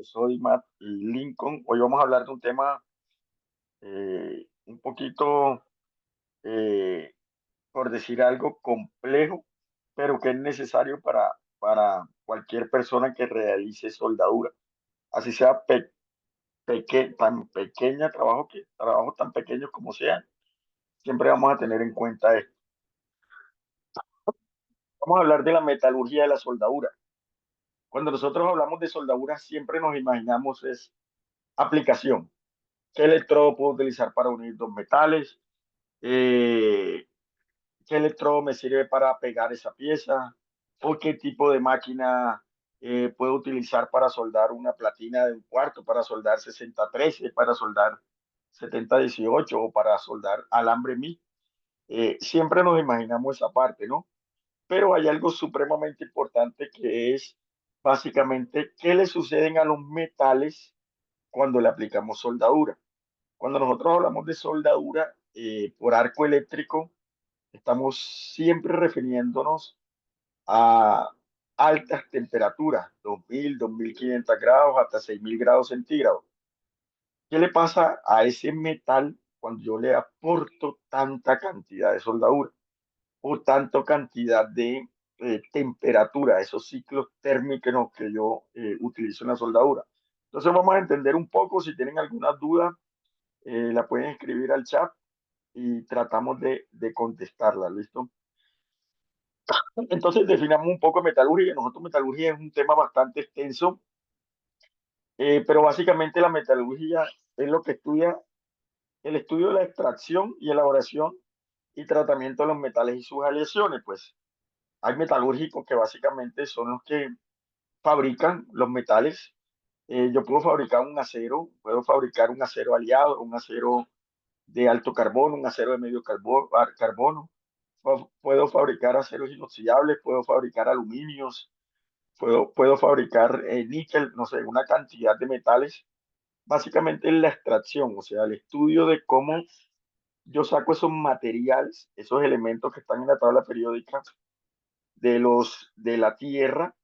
Soy Matt Lincoln. Hoy vamos a hablar de un tema un poquito, eh, por decir algo, complejo, pero que es necesario para cualquier persona que realice soldadura. Así sea tan pequeña, trabajos tan pequeños como sean, siempre vamos a tener en cuenta esto. Vamos a hablar de la metalurgia de la soldadura. Cuando nosotros hablamos de soldadura, siempre nos imaginamos es aplicación. ¿Qué electrodo puedo utilizar para unir dos metales? Eh, ¿Qué electrodo me sirve para pegar esa pieza? ¿O qué tipo de máquina puedo utilizar para soldar una platina de un cuarto, para soldar 6013, para soldar 7018 o para soldar alambre mí? Siempre nos imaginamos esa parte, ¿no? Pero hay algo supremamente importante que es básicamente qué le suceden a los metales cuando le aplicamos soldadura. Cuando nosotros hablamos de soldadura por arco eléctrico, estamos siempre refiriéndonos a altas temperaturas, 2000, 2500 grados hasta 6000 grados centígrados. ¿Qué le pasa a ese metal cuando yo le aporto tanta cantidad de soldadura o tanta cantidad de temperatura, esos ciclos térmicos que yo utilizo en la soldadura? Entonces vamos a entender un poco, si tienen alguna duda, la pueden escribir al chat y tratamos de contestarla, ¿listo? Entonces definamos un poco de metalurgia. Nosotros metalurgia es un tema bastante extenso, pero básicamente la metalurgia es lo que estudia el estudio de la extracción y elaboración y tratamiento de los metales y sus aleaciones. Pues hay metalúrgicos que básicamente son los que fabrican los metales. Yo puedo fabricar un acero aliado, un acero de alto carbono, un acero de medio carbono. Puedo fabricar aceros inoxidables, puedo fabricar aluminios, puedo fabricar níquel, no sé, una cantidad de metales. Básicamente es la extracción, o sea, el estudio de cómo yo saco esos materiales, esos elementos que están en la tabla periódica de la Tierra,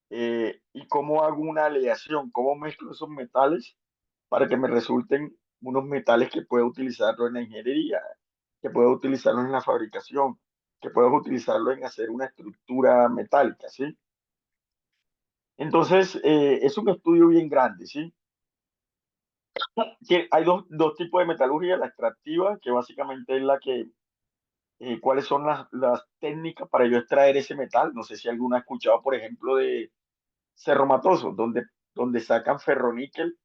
y cómo hago una aleación, cómo mezclo esos metales para que me resulten unos metales que puedo utilizarlo en la ingeniería, que puedo utilizarlo en la fabricación, que puedo utilizarlo en hacer una estructura metálica, ¿sí? Entonces, es un estudio bien grande, ¿sí? Que hay dos tipos de metalurgia: la extractiva, que básicamente es cuáles son las técnicas para yo extraer ese metal. No sé si alguno ha escuchado, por ejemplo, de Cerro Matoso, donde sacan ferroníquel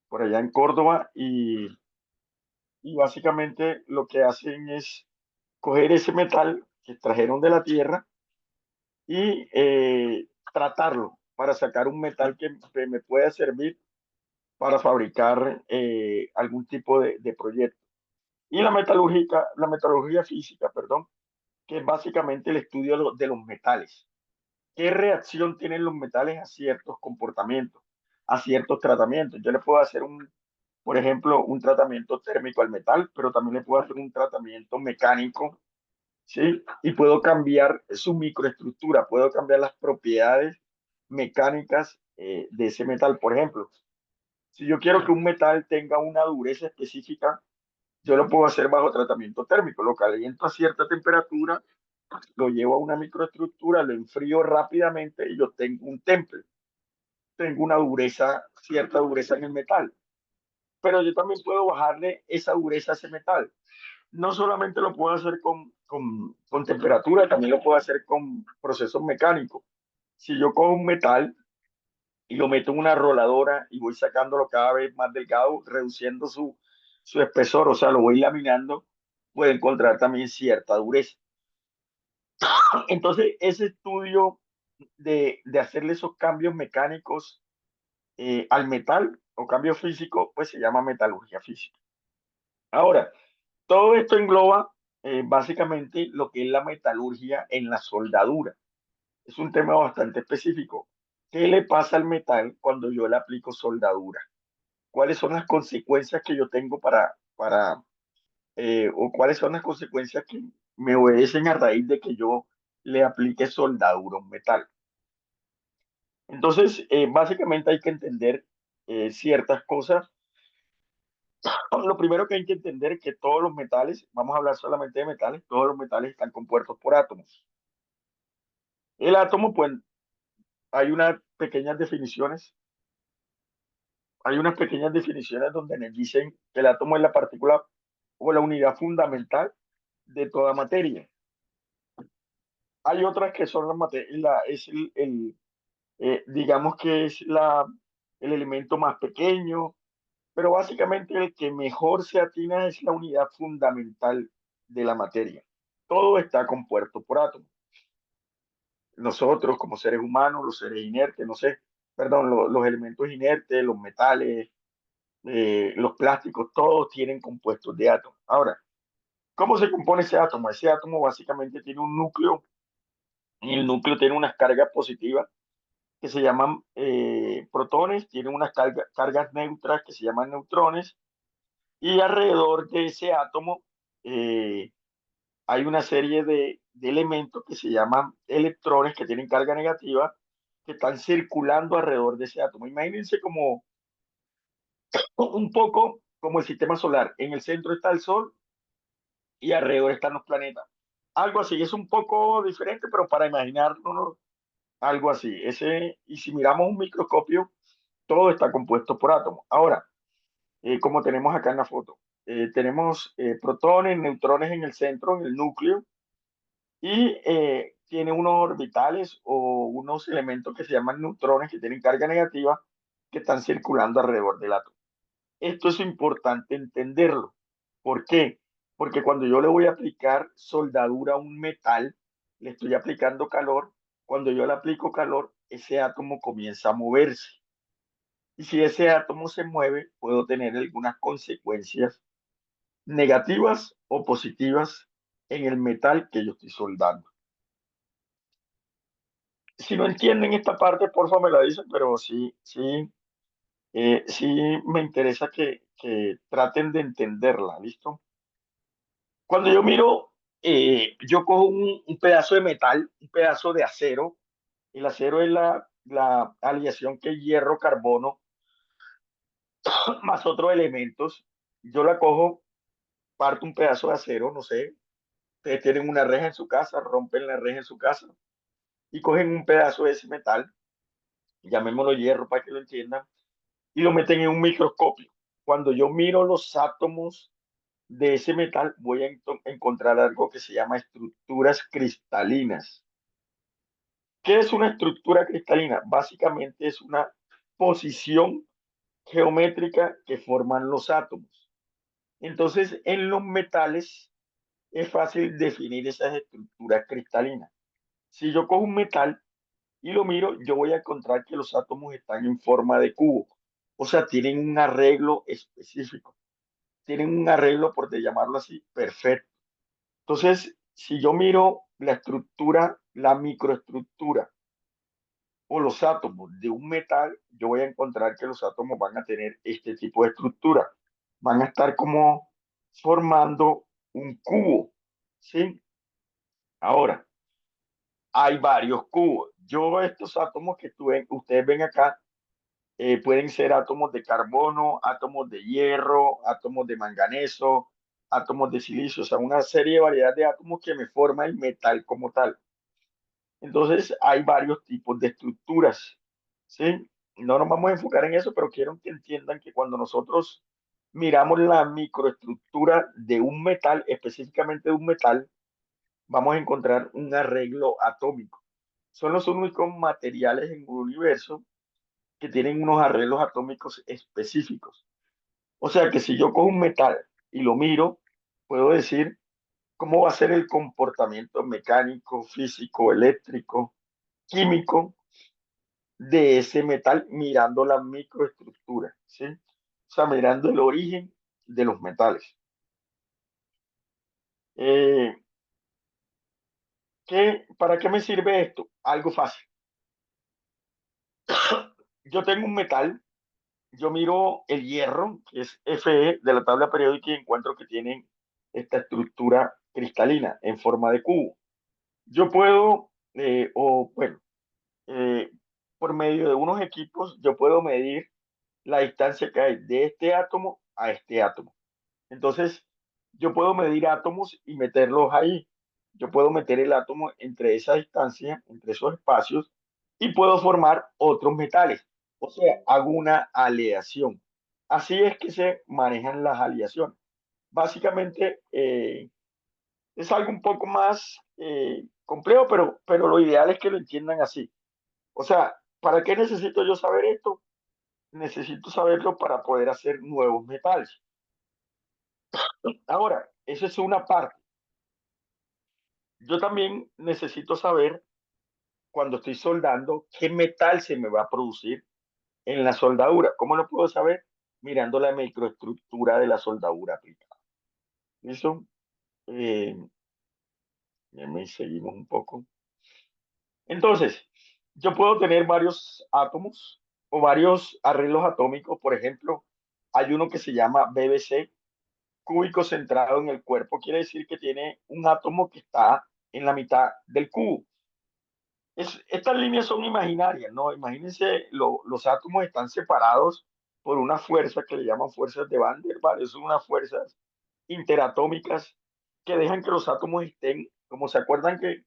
por allá en Córdoba, y básicamente lo que hacen es coger ese metal que extrajeron de la tierra y tratarlo para sacar un metal que me pueda servir para fabricar algún tipo de proyecto. Y la metalurgia física, perdón, que es básicamente el estudio de los metales. ¿Qué reacción tienen los metales a ciertos comportamientos, a ciertos tratamientos? Yo le puedo hacer por ejemplo, un tratamiento térmico al metal, pero también le puedo hacer un tratamiento mecánico, ¿sí? Y puedo cambiar su microestructura, puedo cambiar las propiedades mecánicas de ese metal. Por ejemplo, si yo quiero que un metal tenga una dureza específica, yo lo puedo hacer bajo tratamiento térmico. Lo caliento a cierta temperatura, lo llevo a una microestructura, lo enfrío rápidamente y yo tengo un temple. Tengo una dureza, cierta dureza en el metal. Pero yo también puedo bajarle esa dureza a ese metal. No solamente lo puedo hacer con temperatura, también lo puedo hacer con procesos mecánicos. Si yo cojo un metal y lo meto en una roladora y voy sacándolo cada vez más delgado, reduciendo su espesor, o sea, lo voy laminando, puede encontrar también cierta dureza. Entonces, ese estudio de hacerle esos cambios mecánicos al metal o cambio físico, pues se llama metalurgia física. Ahora, todo esto engloba básicamente lo que es la metalurgia en la soldadura. Es un tema bastante específico. ¿Qué le pasa al metal cuando yo le aplico soldadura? ¿Cuáles son las consecuencias que yo tengo o cuáles son las consecuencias que me obedecen a raíz de que yo le aplique soldadura a un metal? Entonces, básicamente hay que entender ciertas cosas. Lo primero que hay que entender es que todos los metales, vamos a hablar solamente de metales, todos los metales están compuestos por átomos. El átomo, pues, hay unas pequeñas definiciones, hay unas pequeñas definiciones donde nos dicen que el átomo es la partícula o la unidad fundamental de toda materia. Hay otras que son es digamos que es el elemento más pequeño, pero básicamente el que mejor se atina es la unidad fundamental de la materia. Todo está compuesto por átomos. Nosotros como seres humanos, los seres inertes, no sé, perdón, los elementos inertes, los metales, los plásticos, todos tienen compuestos de átomos. Ahora, ¿cómo se compone ese átomo? Ese átomo básicamente tiene un núcleo y el núcleo tiene unas cargas positivas que se llaman protones, tiene unas cargas neutras que se llaman neutrones y alrededor de ese átomo eh, hay una serie de elementos que se llaman electrones que tienen carga negativa que están circulando alrededor de ese átomo. Imagínense como un poco como el sistema solar. En el centro está el Sol y alrededor están los planetas. Algo así, es un poco diferente, pero para imaginarnos algo así. Y si miramos un microscopio, todo está compuesto por átomos. Ahora, como tenemos acá en la foto, tenemos protones, neutrones en el centro, en el núcleo, y tiene unos orbitales o unos elementos que se llaman neutrones que tienen carga negativa que están circulando alrededor del átomo. Esto es importante entenderlo. ¿Por qué? Porque cuando yo le voy a aplicar soldadura a un metal, le estoy aplicando calor. Cuando yo le aplico calor, ese átomo comienza a moverse. Y si ese átomo se mueve, puedo tener algunas consecuencias negativas o positivas en el metal que yo estoy soldando. Si no entienden esta parte, por favor me la dicen, pero sí me interesa que traten de entenderla, ¿listo? Cuando yo miro, yo cojo un pedazo de metal, un pedazo de acero. El acero es la aleación que es hierro, carbono, más otros elementos. Yo la cojo, parto un pedazo de acero, no sé, ustedes tienen una reja en su casa, rompen la reja en su casa y cogen un pedazo de ese metal, llamémoslo hierro para que lo entiendan, y lo meten en un microscopio. Cuando yo miro los átomos de ese metal, voy a encontrar algo que se llama estructuras cristalinas. ¿Qué es una estructura cristalina? Básicamente es una posición geométrica que forman los átomos. Entonces, en los metales es fácil definir esas estructuras cristalinas. Si yo cojo un metal y lo miro, yo voy a encontrar que los átomos están en forma de cubo. O sea, tienen un arreglo específico. Tienen un arreglo, por de llamarlo así, perfecto. Entonces, si yo miro la estructura, la microestructura o los átomos de un metal, yo voy a encontrar que los átomos van a tener este tipo de estructura. Van a estar como formando un cubo, ¿sí? Ahora, hay varios cubos. Yo estos átomos que ustedes ven acá, pueden ser átomos de carbono, átomos de hierro, átomos de manganeso, átomos de silicio, o sea, una serie de variedad de átomos que me forma el metal como tal. Entonces, hay varios tipos de estructuras, ¿sí? No nos vamos a enfocar en eso, pero quiero que entiendan que cuando nosotros miramos la microestructura de un metal, específicamente de un metal, vamos a encontrar un arreglo atómico. Son los únicos materiales en el universo que tienen unos arreglos atómicos específicos. O sea que si yo cojo un metal y lo miro, puedo decir cómo va a ser el comportamiento mecánico, físico, eléctrico, químico de ese metal mirando la microestructura, ¿sí? O sea, mirando el origen de los metales. Eh, ¿Para qué me sirve esto? Algo fácil. Yo tengo un metal, yo miro el hierro, que es Fe de la tabla periódica y encuentro que tienen esta estructura cristalina en forma de cubo. Yo puedo, o bueno, eh, por medio de unos equipos, yo puedo medir la distancia que hay de este átomo a este átomo. Entonces, yo puedo medir átomos y meterlos ahí. Yo puedo meter el átomo entre esa distancia, entre esos espacios, y puedo formar otros metales. O sea, hago una aleación. Así es que se manejan las aleaciones. Básicamente, es algo un poco más complejo, pero lo ideal es que lo entiendan así. O sea, ¿para qué necesito yo saber esto? Necesito saberlo para poder hacer nuevos metales. Ahora, eso es una parte. Yo también necesito saber cuando estoy soldando qué metal se me va a producir en la soldadura. ¿Cómo lo puedo saber? Mirando la microestructura de la soldadura aplicada. ¿Listo? Eh, seguimos un poco. Entonces, yo puedo tener varios átomos o varios arreglos atómicos. Por ejemplo, hay uno que se llama BBC, cúbico centrado en el cuerpo. Quiere decir que tiene un átomo que está en la mitad del cubo. Estas líneas son imaginarias, ¿no? Imagínense, los átomos están separados por una fuerza que le llaman fuerzas de Van der Waals. Son unas fuerzas interatómicas que dejan que los átomos estén, como se acuerdan que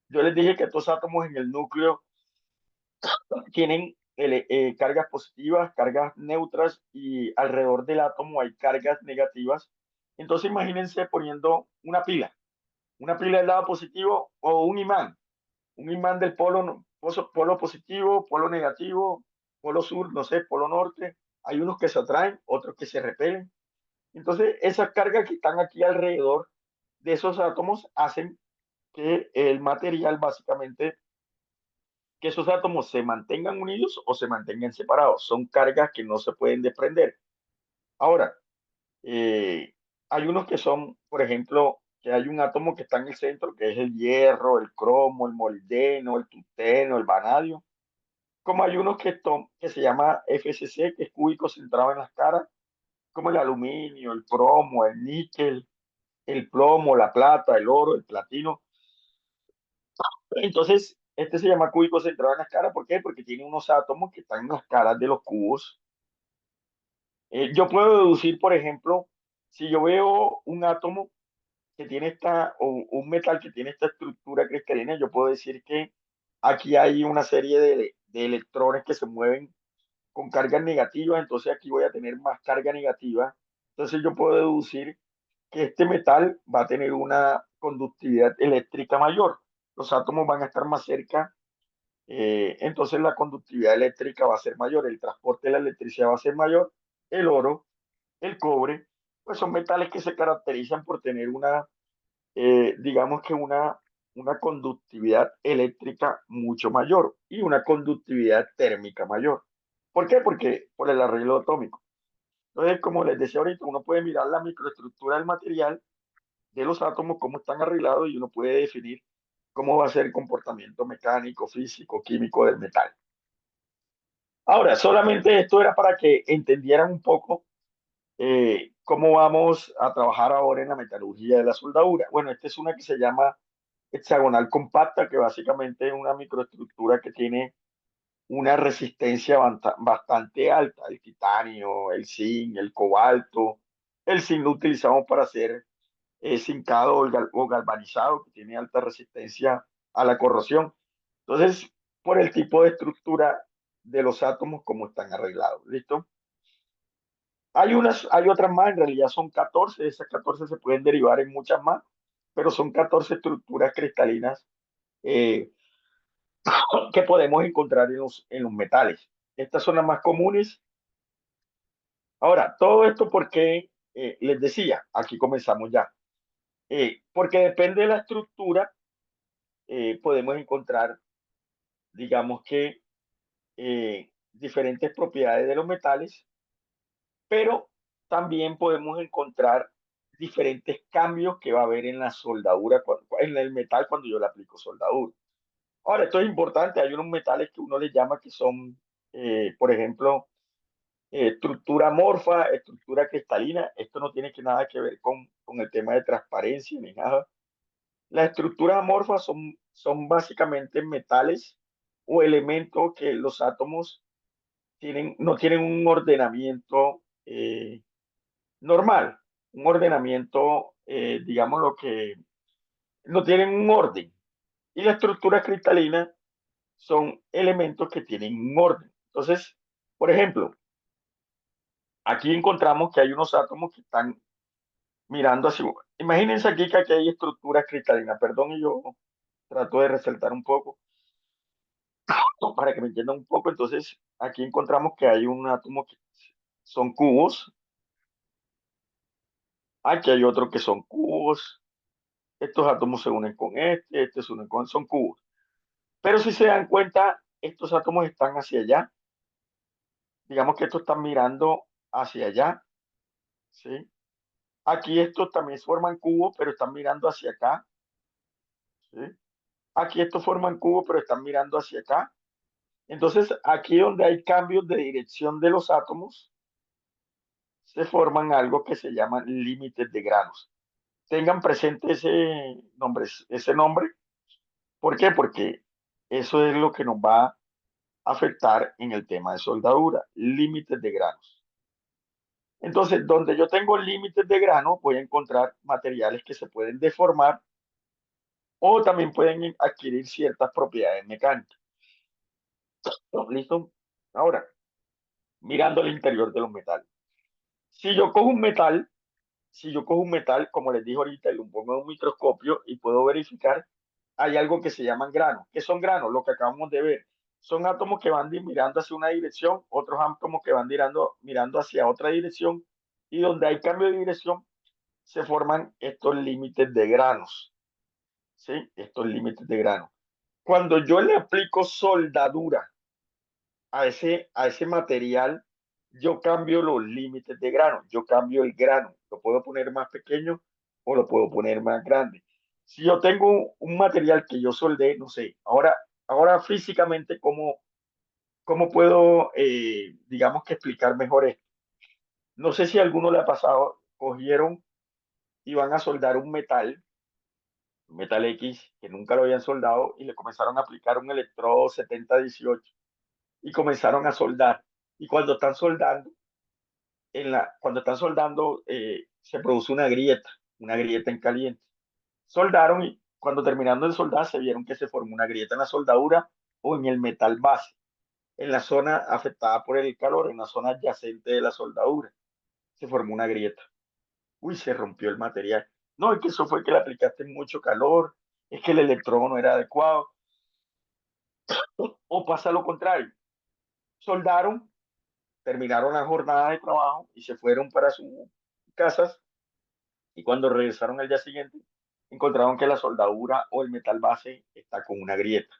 yo les dije que estos átomos en el núcleo tienen cargas positivas, cargas neutras y alrededor del átomo hay cargas negativas. Entonces imagínense poniendo una pila del lado positivo o un imán del polo positivo, polo negativo, polo sur, no sé, polo norte. Hay unos que se atraen, otros que se repelen. Entonces, esas cargas que están aquí alrededor de esos átomos hacen que el material, básicamente, que esos átomos se mantengan unidos o se mantengan separados. Son cargas que no se pueden desprender. Ahora, eh, hay unos que son, por ejemplo, que hay un átomo que está en el centro, que es el hierro, el cromo, el molibdeno, el tungsteno, el vanadio. Como hay unos que se llama FCC, que es cúbico centrado en las caras, como el aluminio, el plomo, el níquel, el plomo, la plata, el oro, el platino. Entonces, este se llama cúbico centrado en las caras. ¿Por qué? Porque tiene unos átomos que están en las caras de los cubos. Yo puedo deducir, por ejemplo, si yo veo un átomo que tiene o un metal que tiene esta estructura cristalina, yo puedo decir que aquí hay una serie de electrones que se mueven con cargas negativas, entonces aquí voy a tener más carga negativa. Entonces yo puedo deducir que este metal va a tener una conductividad eléctrica mayor. Los átomos van a estar más cerca, entonces la conductividad eléctrica va a ser mayor, el transporte de la electricidad va a ser mayor. El oro, el cobre, pues son metales que se caracterizan por tener digamos que una conductividad eléctrica mucho mayor y una conductividad térmica mayor. ¿Por qué? Porque por el arreglo atómico. Entonces, como les decía ahorita, uno puede mirar la microestructura del material, de los átomos, cómo están arreglados y uno puede definir cómo va a ser el comportamiento mecánico, físico, químico del metal. Ahora, solamente esto era para que entendieran un poco cómo vamos a trabajar ahora en la metalurgia de la soldadura. Bueno, esta es una que se llama hexagonal compacta, que básicamente es una microestructura que tiene una resistencia bastante alta. El titanio, el zinc, el cobalto. El zinc lo utilizamos para hacer zincado o galvanizado, que tiene alta resistencia a la corrosión. Entonces, por el tipo de estructura de los átomos, como están arreglados. ¿Listo? Hay otras más, en realidad son 14. Esas 14 se pueden derivar en muchas más, pero son 14 estructuras cristalinas eh, que podemos encontrar en los metales. Estas son las más comunes. Ahora, todo esto porque les decía, aquí comenzamos ya. Porque depende de la estructura, podemos encontrar, digamos que, diferentes propiedades de los metales, pero también podemos encontrar diferentes cambios que va a haber en la soldadura, en el metal cuando yo le aplico soldadura. Ahora, esto es importante, hay unos metales que uno les llama que son, por ejemplo, estructura amorfa, estructura cristalina. Esto no tiene que nada que ver con el tema de transparencia ni nada. Las estructuras amorfas son básicamente metales o elemento que los átomos no tienen un ordenamiento normal, un ordenamiento, digamos lo que, no tienen un orden. Y la estructura cristalina son elementos que tienen un orden. Entonces, por ejemplo, aquí encontramos que hay unos átomos que están mirando así. Imagínense aquí que aquí hay estructuras cristalinas. Perdón, y yo trato de resaltar un poco para que me entiendan un poco. Entonces, aquí encontramos que hay un átomo que son cubos. Aquí hay otro que son cubos. Estos átomos se unen con este se unen con, son cubos. Pero si se dan cuenta, estos átomos están hacia allá. Digamos que estos están mirando hacia allá, ¿sí? Aquí estos también forman cubos, pero están mirando hacia acá, ¿sí? Aquí estos forman cubos, pero están mirando hacia acá. Entonces, aquí donde hay cambios de dirección de los átomos, se forman algo que se llaman límites de granos. Tengan presente ese nombre. ¿Por qué? Porque eso es lo que nos va a afectar en el tema de soldadura, límites de granos. Entonces, donde yo tengo límites de grano, voy a encontrar materiales que se pueden deformar o también pueden adquirir ciertas propiedades mecánicas. ¿Listo? Ahora, mirando el interior de los metales. Si yo cojo un metal, si yo cojo un metal, como les dije ahorita, y lo pongo en un microscopio y puedo verificar, hay algo que se llaman granos. ¿Qué son granos? Lo que acabamos de ver. Son átomos que van mirando hacia una dirección, otros átomos que van mirando hacia otra dirección, y donde hay cambio de dirección, se forman estos límites de granos, ¿sí? Estos límites de granos. Cuando yo le aplico soldadura a ese material, yo cambio los límites de grano, yo cambio el grano, lo puedo poner más pequeño o lo puedo poner más grande. Si yo tengo un material que yo soldé, no sé, ahora físicamente, ¿cómo puedo, digamos que explicar mejor esto? No sé si a alguno le ha pasado, cogieron y van a soldar un metal X, que nunca lo habían soldado, y le comenzaron a aplicar un electrodo 7018 y comenzaron a soldar. Y cuando están soldando, cuando están soldando, se produce una grieta en caliente. Soldaron y cuando terminaron de soldar se vieron que se formó una grieta en la soldadura o en el metal base, en la zona afectada por el calor, en la zona adyacente de la soldadura. Se formó una grieta. Uy, se rompió el material. No, es que eso fue que le aplicaste mucho calor, es que el electrodo no era adecuado. O pasa lo contrario. Soldaron, terminaron la jornada de trabajo y se fueron para sus casas y cuando regresaron al día siguiente encontraron que la soldadura o el metal base está con una grieta,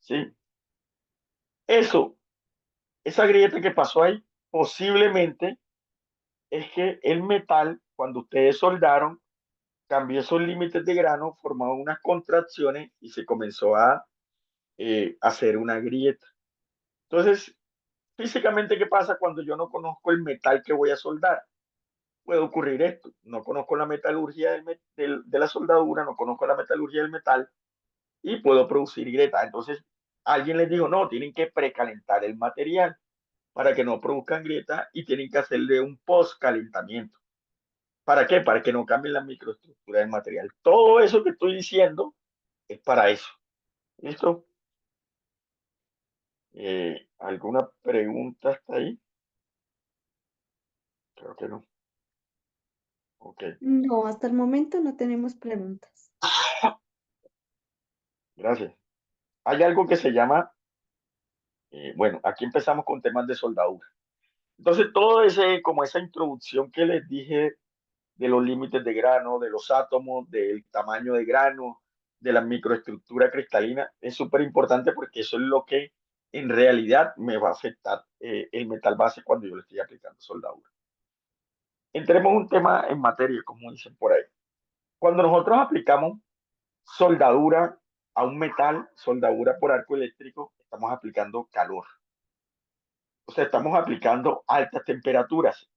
¿sí? Eso, esa grieta que pasó ahí, posiblemente es que el metal, cuando ustedes soldaron, cambió esos límites de grano, formaron unas contracciones y se comenzó a hacer una grieta. Entonces, físicamente, ¿qué pasa cuando yo no conozco el metal que voy a soldar? Puede ocurrir esto. No conozco la metalurgia de la soldadura, no conozco la metalurgia del metal y puedo producir grietas. Entonces, alguien les dijo, no, tienen que precalentar el material para que no produzcan grietas y tienen que hacerle un postcalentamiento. ¿Para qué? Para que no cambien la microestructura del material. Todo eso que estoy diciendo es para eso. ¿Listo? ¿Alguna pregunta hasta ahí? Creo que no. Ok, No, hasta el momento no tenemos preguntas. gracias. Hay algo que se llama, bueno, aquí empezamos con temas de soldadura. Entonces, todo ese, como esa introducción que les dije de los límites de grano, de los átomos, del tamaño de grano, de la microestructura cristalina, es súper importante porque eso es lo que en realidad me va a afectar el metal base cuando yo le estoy aplicando soldadura. Entremos un tema en materia, como dicen por ahí. Cuando nosotros aplicamos soldadura a un metal, soldadura por arco eléctrico, estamos aplicando calor. O sea, estamos aplicando altas temperaturas,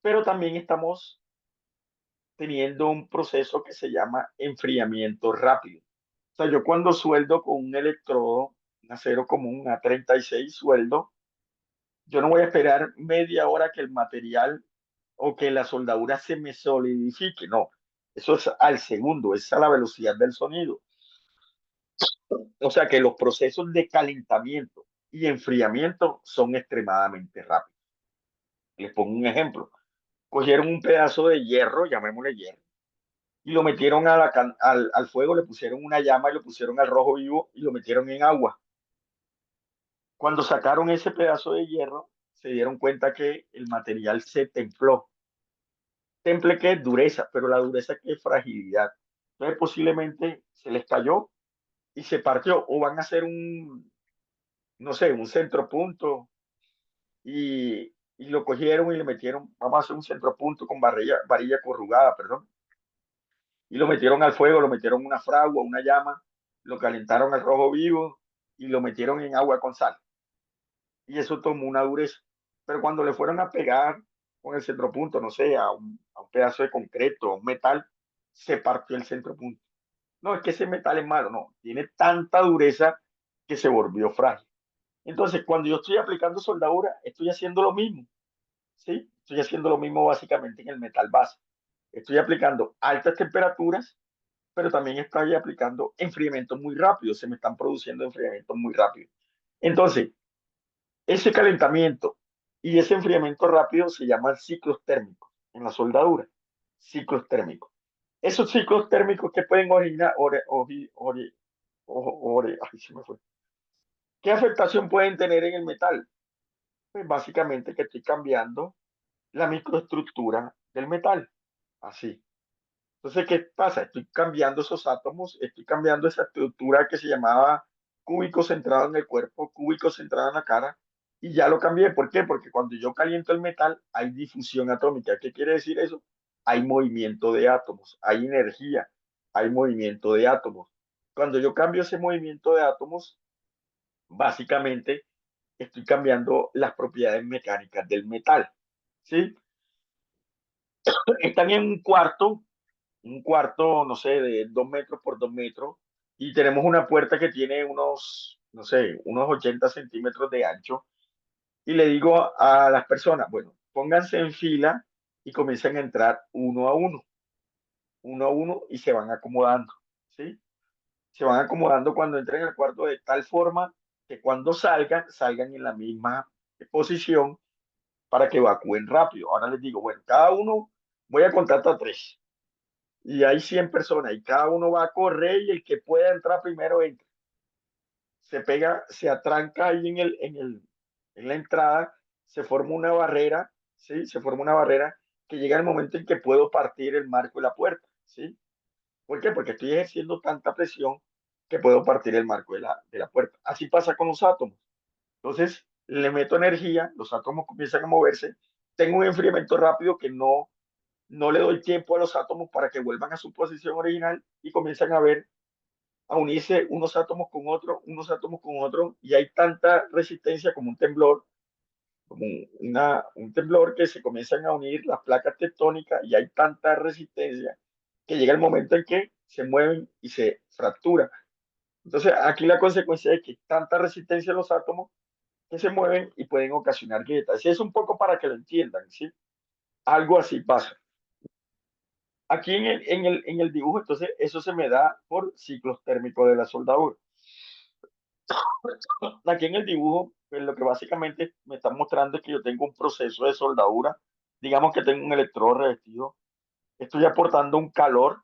pero también estamos teniendo un proceso que se llama enfriamiento rápido. O sea, yo cuando sueldo con un electrodo, un acero común, un A36 sueldo, yo no voy a esperar media hora que el material o que la soldadura se me solidifique, no. Eso es al segundo, es a la velocidad del sonido. O sea que los procesos de calentamiento y enfriamiento son extremadamente rápidos. Les pongo un ejemplo. Cogieron un pedazo de hierro, llamémosle hierro, y lo metieron al fuego, le pusieron una llama y lo pusieron al rojo vivo y lo metieron en agua. Cuando sacaron ese pedazo de hierro, se dieron cuenta que el material se templó. Temple que es dureza, pero la dureza que es fragilidad. Entonces posiblemente se les cayó y se partió o van a hacer un, no sé, un centropunto y lo cogieron y le metieron, vamos a hacer un centropunto con varilla corrugada, perdón, y lo metieron al fuego, lo metieron en una fragua, una llama, lo calentaron al rojo vivo y lo metieron en agua con sal. Y eso tomó una dureza. Pero cuando le fueron a pegar con el centropunto, no sé, a un pedazo de concreto, a un metal, se partió el centropunto. No, es que ese metal es malo, no, tiene tanta dureza que se volvió frágil. Entonces, cuando yo estoy aplicando soldadura, estoy haciendo lo mismo, ¿sí? Estoy haciendo lo mismo básicamente en el metal base. Estoy aplicando altas temperaturas, pero también estoy aplicando enfriamientos muy rápidos, se me están produciendo enfriamientos muy rápidos. Entonces, ese calentamiento y ese enfriamiento rápido se llaman ciclos térmicos en la soldadura, ciclos térmicos. Esos ciclos térmicos que pueden originar, ay, se me fue. ¿Qué afectación pueden tener en el metal? Pues básicamente que estoy cambiando la microestructura del metal. Así. Entonces, ¿qué pasa? Estoy cambiando esos átomos, estoy cambiando esa estructura que se llamaba cúbico centrado en el cuerpo, cúbico centrado en la cara, y ya lo cambié. ¿Por qué? Porque cuando yo caliento el metal hay difusión atómica. ¿Qué quiere decir eso? Hay movimiento de átomos, hay energía, hay movimiento de átomos. Cuando yo cambio ese movimiento de átomos, básicamente estoy cambiando las propiedades mecánicas del metal. ¿Sí? Están en un cuarto, no sé, de 2 metros por 2 metros, y tenemos una puerta que tiene unos, no sé, unos 80 centímetros de ancho, y le digo a las personas, bueno, pónganse en fila y comiencen a entrar uno a uno, y se van acomodando, ¿sí? Se van acomodando cuando entren al cuarto de tal forma que cuando salgan, salgan en la misma posición para que evacúen rápido. Ahora les digo, bueno, cada uno, voy a contar hasta tres y hay 100 personas y cada uno va a correr y el que pueda entrar primero entra. Se pega, se atranca ahí en la entrada, se forma una barrera, ¿sí? Se forma una barrera que llega el momento en que puedo partir el marco de la puerta, ¿sí? ¿Por qué? Porque estoy ejerciendo tanta presión que puedo partir el marco de la puerta. Así pasa con los átomos. Entonces, le meto energía, los átomos comienzan a moverse, tengo un enfriamiento rápido que no le doy tiempo a los átomos para que vuelvan a su posición original y comienzan a unirse unos átomos con otros, unos átomos con otros, y hay tanta resistencia como un temblor, como un temblor que se comienzan a unir las placas tectónicas y hay tanta resistencia que llega el momento en que se mueven y se fracturan. Entonces, aquí la consecuencia es que tanta resistencia a los átomos que se mueven y pueden ocasionar grietas. Y es un poco para que lo entiendan, ¿sí? Algo así pasa. Aquí en el dibujo, entonces, eso se me da por ciclos térmicos de la soldadura. Aquí en el dibujo, pues, lo que básicamente me está mostrando es que yo tengo un proceso de soldadura. Digamos que tengo un electrodo revestido. Estoy aportando un calor.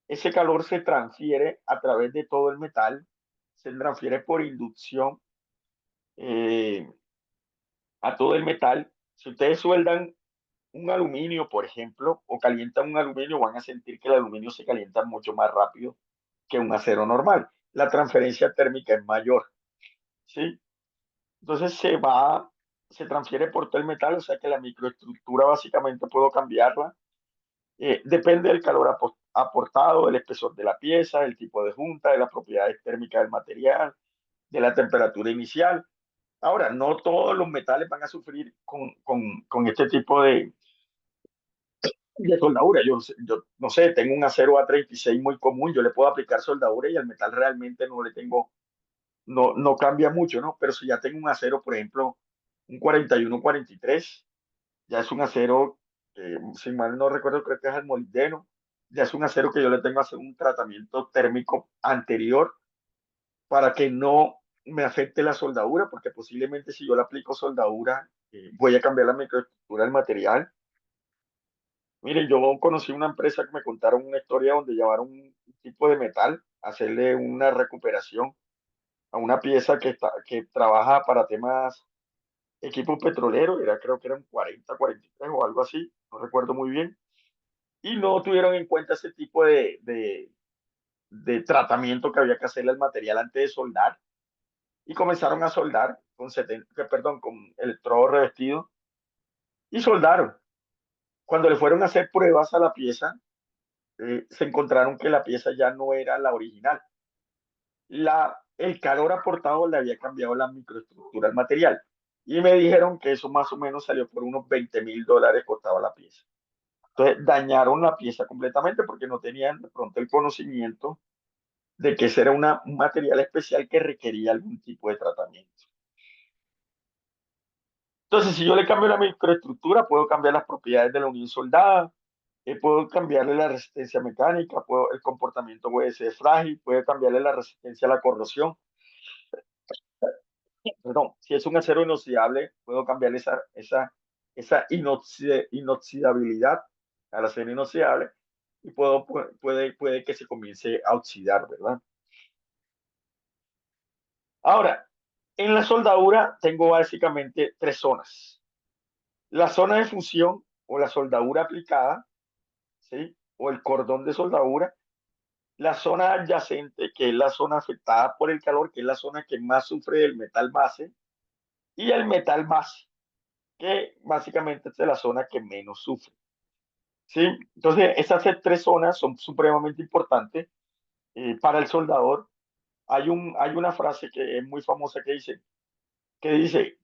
Ese calor se transfiere a través de todo el metal. Se transfiere por inducción eh, a todo el metal. Si ustedes sueldan un aluminio, por ejemplo, o calientan un aluminio, van a sentir que el aluminio se calienta mucho más rápido que un acero normal. La transferencia térmica es mayor, ¿sí? Entonces se transfiere por todo el metal, o sea que la microestructura básicamente puedo cambiarla. Depende del calor aportado, del espesor de la pieza, del tipo de junta, de las propiedades térmicas del material, de la temperatura inicial. Ahora, no todos los metales van a sufrir con este tipo de soldadura. Yo no sé, tengo un acero A36 muy común, yo le puedo aplicar soldadura y al metal realmente no le tengo no cambia mucho, ¿no? Pero si ya tengo un acero, por ejemplo, un 41-43, ya es un acero, si mal no recuerdo, creo que es el molibdeno, ya es un acero que yo le tengo que hacer un tratamiento térmico anterior para que no me afecte la soldadura, porque posiblemente si yo le aplico soldadura, voy a cambiar la microestructura del material. Miren, yo conocí una empresa que me contaron una historia donde llevaron un tipo de metal a hacerle una recuperación a una pieza que trabaja para temas equipo petrolero, creo que eran 40-43 o algo así, no recuerdo muy bien, y no tuvieron en cuenta ese tipo de tratamiento que había que hacerle al material antes de soldar, y comenzaron a soldar con, perdón, con electrodo revestido, y soldaron. Cuando le fueron a hacer pruebas a la pieza, se encontraron que la pieza ya no era la original. El calor aportado le había cambiado la microestructura al material. Y me dijeron que eso más o menos salió por unos $20,000 costaba la pieza. Entonces dañaron la pieza completamente porque no tenían de pronto el conocimiento de que ese era un material especial que requería algún tipo de tratamiento. Entonces, si yo le cambio la microestructura, puedo cambiar las propiedades de la unión soldada, puedo cambiarle la resistencia mecánica, el comportamiento puede ser frágil, puedo cambiarle la resistencia a la corrosión. Perdón, si es un acero inoxidable, puedo cambiarle esa inoxidabilidad al acero inoxidable y puede que se comience a oxidar, ¿verdad? Ahora, en la soldadura tengo básicamente tres zonas. La zona de fusión o la soldadura aplicada, ¿sí? O el cordón de soldadura. La zona adyacente, que es la zona afectada por el calor, que es la zona que más sufre del metal base, y el metal base, que básicamente es la zona que menos sufre. ¿Sí? Entonces, esas tres zonas son supremamente importantes para el soldador. Hay una frase que es muy famosa que dice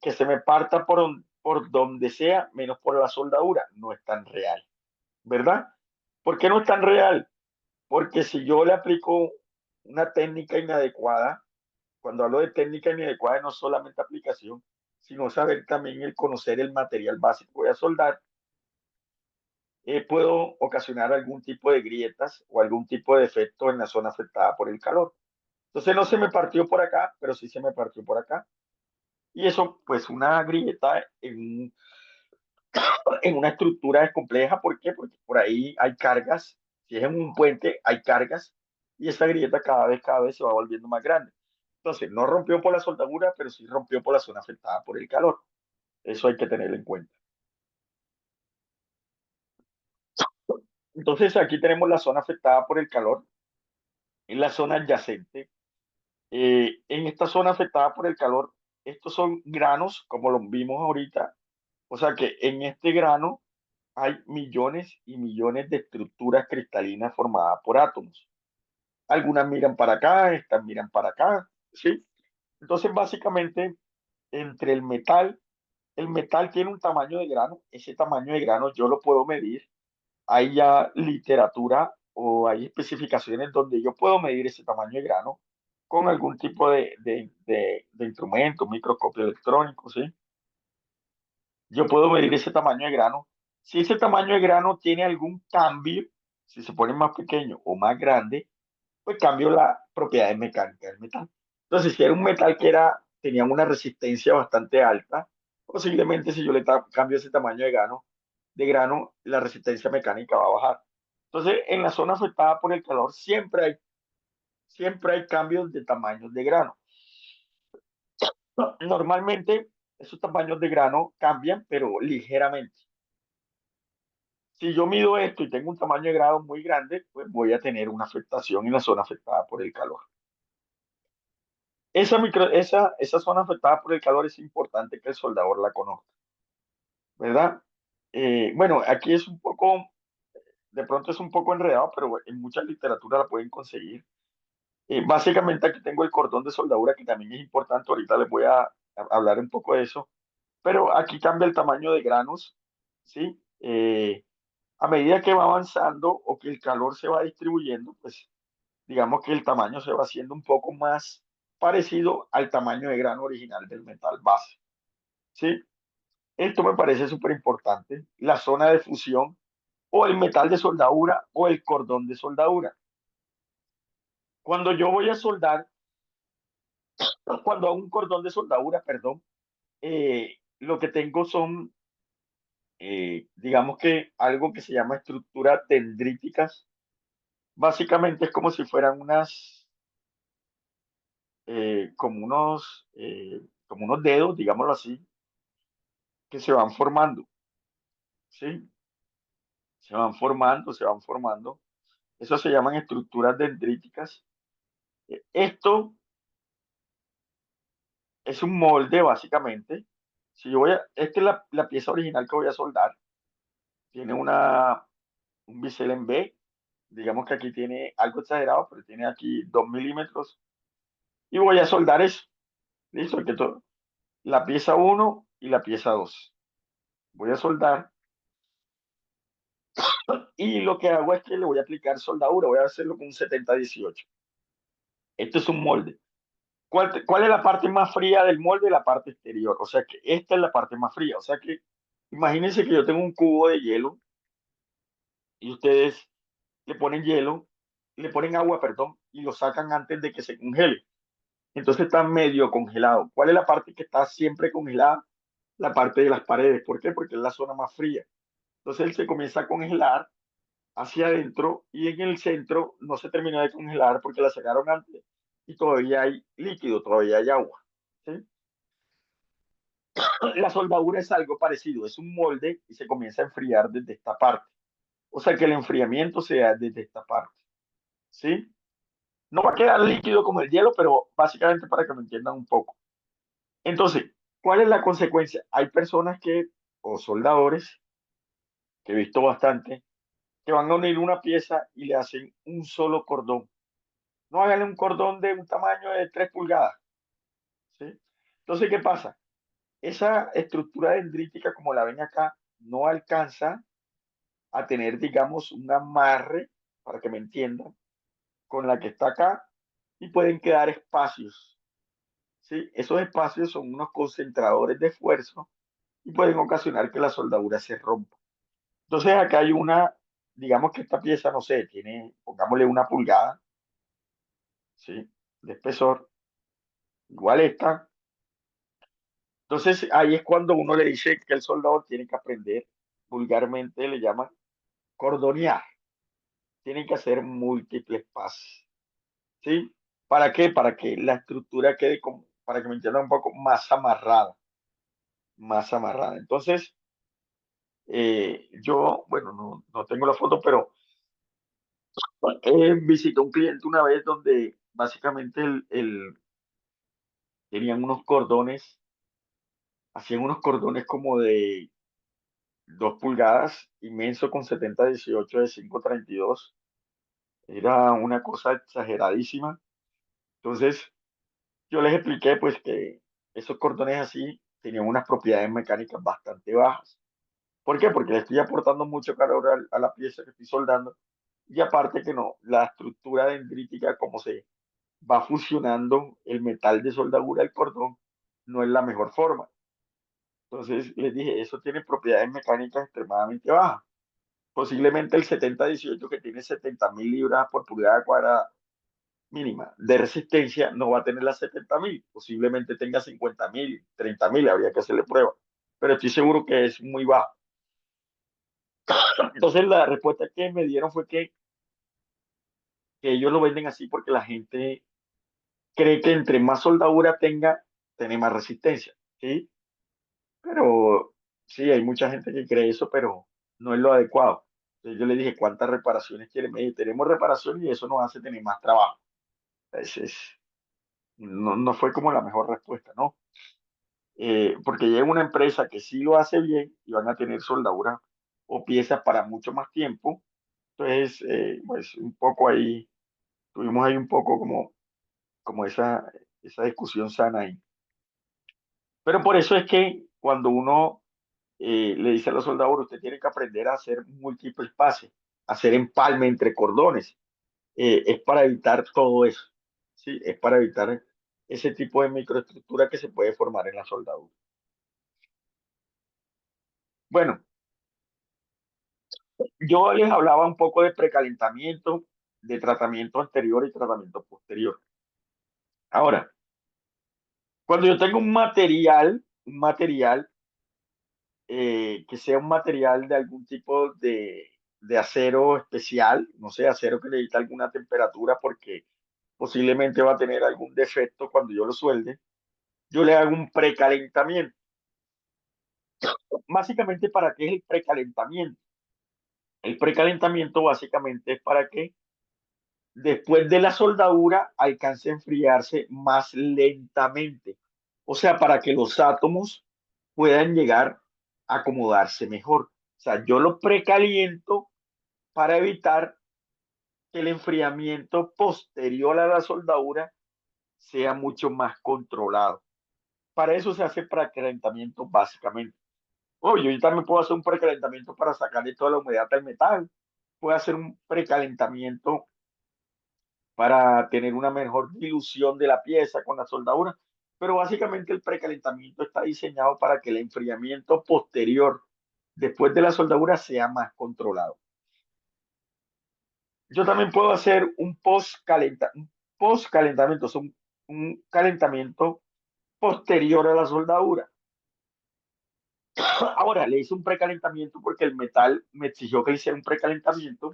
que se me parta por donde sea, menos por la soldadura. No es tan real, ¿verdad? ¿Por qué no es tan real? Porque si yo le aplico una técnica inadecuada, cuando hablo de técnica inadecuada, no solamente aplicación, sino saber también el conocer el material básico que voy a soldar, puedo ocasionar algún tipo de grietas o algún tipo de defecto en la zona afectada por el calor. Entonces no se me partió por acá, pero sí se me partió por acá. Y eso, pues una grieta en una estructura es compleja. ¿Por qué? Porque por ahí hay cargas. Si es en un puente, hay cargas. Y esa grieta cada vez se va volviendo más grande. Entonces, no rompió por la soldadura, pero sí rompió por la zona afectada por el calor. Eso hay que tenerlo en cuenta. Entonces, aquí tenemos la zona afectada por el calor, en la zona adyacente. En esta zona afectada por el calor, estos son granos, como lo vimos ahorita. O sea que en este grano hay millones y millones de estructuras cristalinas formadas por átomos. Algunas miran para acá, estas miran para acá, ¿sí? Entonces, básicamente, entre el metal tiene un tamaño de grano, ese tamaño de grano yo lo puedo medir. Hay ya literatura o hay especificaciones donde yo puedo medir ese tamaño de grano con algún tipo de instrumento, microscopio electrónico, ¿sí? Yo puedo medir ese tamaño de grano. Si ese tamaño de grano tiene algún cambio, si se pone más pequeño o más grande, pues cambio la propiedad mecánica del metal. Entonces, si era un metal tenía una resistencia bastante alta, posiblemente si yo cambio ese tamaño de grano, la resistencia mecánica va a bajar. Entonces, en la zona afectada por el calor siempre hay cambios de tamaños de grano. Normalmente, esos tamaños de grano cambian, pero ligeramente. Si yo mido esto y tengo un tamaño de grado muy grande, pues voy a tener una afectación en la zona afectada por el calor. Esa zona afectada por el calor es importante que el soldador la conozca, ¿verdad? Bueno, aquí de pronto es un poco enredado, pero en mucha literatura la pueden conseguir. Básicamente aquí tengo el cordón de soldadura, que también es importante, ahorita les voy a hablar un poco de eso, pero aquí cambia el tamaño de granos, ¿sí? A medida que va avanzando o que el calor se va distribuyendo, pues digamos que el tamaño se va haciendo un poco más, parecido al tamaño de grano original del metal base. ¿Sí? Esto me parece súper importante. La zona de fusión o el metal de soldadura o el cordón de soldadura. Cuando yo voy a soldar, cuando hago un cordón de soldadura, perdón, lo que tengo son, digamos que algo que se llama estructuras dendríticas. Básicamente es como si fueran como unos dedos, digámoslo así, que se van formando, ¿sí? Se van formando, se van formando. Eso se llaman estructuras dendríticas. Esto es un molde, básicamente. Si yo esta es la pieza original que voy a soldar. Tiene un bisel en B. Digamos que aquí tiene algo exagerado, pero tiene aquí 2 milímetros. Y voy a soldar eso. Listo, la pieza uno y la pieza 2. Voy a soldar. Y lo que hago es que le voy a aplicar soldadura. Voy a hacerlo con un 70-18. Esto es un molde. ¿Cuál es la parte más fría del molde? La parte exterior. O sea que esta es la parte más fría. O sea que imagínense que yo tengo un cubo de hielo y ustedes le ponen hielo, le ponen agua, perdón, y lo sacan antes de que se congele. Entonces está medio congelado. ¿Cuál es la parte que está siempre congelada? La parte de las paredes. ¿Por qué? Porque es la zona más fría. Entonces él se comienza a congelar hacia adentro y en el centro no se terminó de congelar porque la sacaron antes y todavía hay líquido, todavía hay agua. ¿Sí? La soldadura es algo parecido, es un molde y se comienza a enfriar desde esta parte. O sea que el enfriamiento se da desde esta parte. ¿Sí? No va a quedar líquido como el hielo, pero básicamente para que me entiendan un poco. Entonces, ¿cuál es la consecuencia? Hay personas o soldadores, que he visto bastante, que van a unir una pieza y le hacen un solo cordón. No háganle un cordón de un tamaño de 3 pulgadas. ¿Sí? Entonces, ¿qué pasa? Esa estructura dendrítica, como la ven acá, no alcanza a tener, digamos, un amarre, para que me entiendan, con la que está acá y pueden quedar espacios. ¿Sí? Esos espacios son unos concentradores de esfuerzo y pueden ocasionar que la soldadura se rompa. Entonces acá hay digamos que esta pieza, no sé, tiene, pongámosle 1 pulgada, ¿sí? De espesor, igual esta. Entonces ahí es cuando uno le dice que el soldador tiene que aprender, vulgarmente le llaman cordonear, tienen que hacer múltiples pasos, ¿sí? ¿Para qué? Para que la estructura quede como, para que me entiendan un poco más amarrada, más amarrada. Entonces, yo, bueno, no tengo la foto, pero visité a un cliente una vez donde básicamente tenían unos cordones, hacían unos cordones como de 2 pulgadas, inmenso con 70-18 de 532. Era una cosa exageradísima. Entonces, yo les expliqué pues que esos cordones así tenían unas propiedades mecánicas bastante bajas. ¿Por qué? Porque le estoy aportando mucho calor a la pieza que estoy soldando y aparte que no, la estructura dendrítica como se va fusionando el metal de soldadura del cordón no es la mejor forma. Entonces les dije, eso tiene propiedades mecánicas extremadamente bajas. Posiblemente el 70-18 que tiene 70.000 libras por pulgada cuadrada mínima de resistencia no va a tener las 70.000, posiblemente tenga 50.000, 30.000, habría que hacerle prueba, pero estoy seguro que es muy bajo. Entonces la respuesta que me dieron fue que ellos lo venden así porque la gente cree que entre más soldadura tenga, tiene más resistencia, ¿sí? Pero sí, hay mucha gente que cree eso, pero no es lo adecuado. Entonces yo le dije, ¿cuántas reparaciones quiere? Me dijo, tenemos reparación y eso nos hace tener más trabajo. No fue como la mejor respuesta, ¿no? Porque llega una empresa que sí lo hace bien y van a tener soldadura o piezas para mucho más tiempo. Entonces, pues un poco ahí, tuvimos ahí un poco como esa discusión sana ahí. Pero por eso es que cuando uno le dice a los soldadores, usted tiene que aprender a hacer múltiples pases, hacer empalme entre cordones, es para evitar todo eso, ¿sí? Es para evitar ese tipo de microestructura que se puede formar en la soldadura. Bueno, yo les hablaba un poco de precalentamiento, de tratamiento anterior y tratamiento posterior. Ahora, cuando yo tengo un material que sea un material de algún tipo de acero especial, no sé, acero que necesita alguna temperatura porque posiblemente va a tener algún defecto cuando yo lo suelde, yo le hago un precalentamiento. Básicamente, ¿para qué es el precalentamiento? El precalentamiento básicamente es para que después de la soldadura alcance a enfriarse más lentamente. O sea, para que los átomos puedan llegar a acomodarse mejor. O sea, yo lo precaliento para evitar que el enfriamiento posterior a la soldadura sea mucho más controlado. Para eso se hace precalentamiento básicamente. Yo también puedo hacer un precalentamiento para sacarle toda la humedad del metal. Puedo hacer un precalentamiento para tener una mejor dilución de la pieza con la soldadura. Pero básicamente el precalentamiento está diseñado para que el enfriamiento posterior, después de la soldadura, sea más controlado. Yo también puedo hacer un post-calentamiento, o sea, un calentamiento posterior a la soldadura. Ahora, le hice un precalentamiento porque el metal me exigió que le hiciera un precalentamiento,